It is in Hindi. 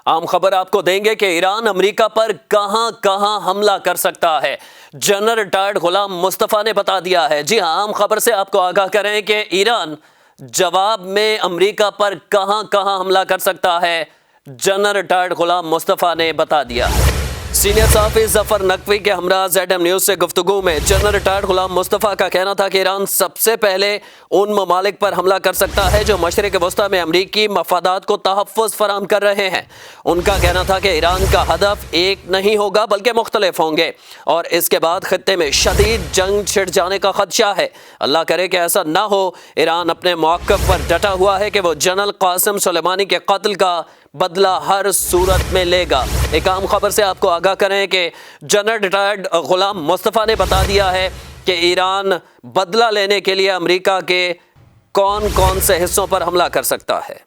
आम खबर आपको देंगे कि ईरान अमेरिका पर कहां कहां हमला कर सकता है। जनरल रिटायर्ड गुलाम मुस्तफा ने बता दिया है। जी हां, आम खबर से आपको आगाह करें कि ईरान जवाब में अमेरिका पर कहां कहां हमला कर सकता है। जनरल रिटायर्ड गुलाम मुस्तफा ने बता दिया है। सीनियर सहाफ़ी जफर नकवी के हमरा ZM न्यूज़ से गुफ्तगू में जनरल रिटायर्ड गुलाम मुस्तफा का कहना था कि ईरान सबसे पहले उन ममालिक पर हमला कर सकता है जो मशरिक़ वस्ता में अमरीकी मफादात को तहफ़्फ़ुज़ फराहम कर रहे हैं। उनका कहना था कि ईरान का हदफ एक नहीं होगा बल्कि मुख्तलिफ होंगे और इसके बाद खित्ते में शदीद जंग छिड़ जाने का खदशा है। अल्लाह करे कि ऐसा ना हो। ईरान अपने मौक़िफ़ पर डटा हुआ है कि वो जनरल क़ासिम सुलेमानी के कत्ल का बदला हर सूरत में लेगा। एक आम खबर से आपको आगाह करें कि जनरल रिटायर्ड गुलाम मुस्तफा ने बता दिया है कि ईरान बदला लेने के लिए अमेरिका के कौन कौन से हिस्सों पर हमला कर सकता है।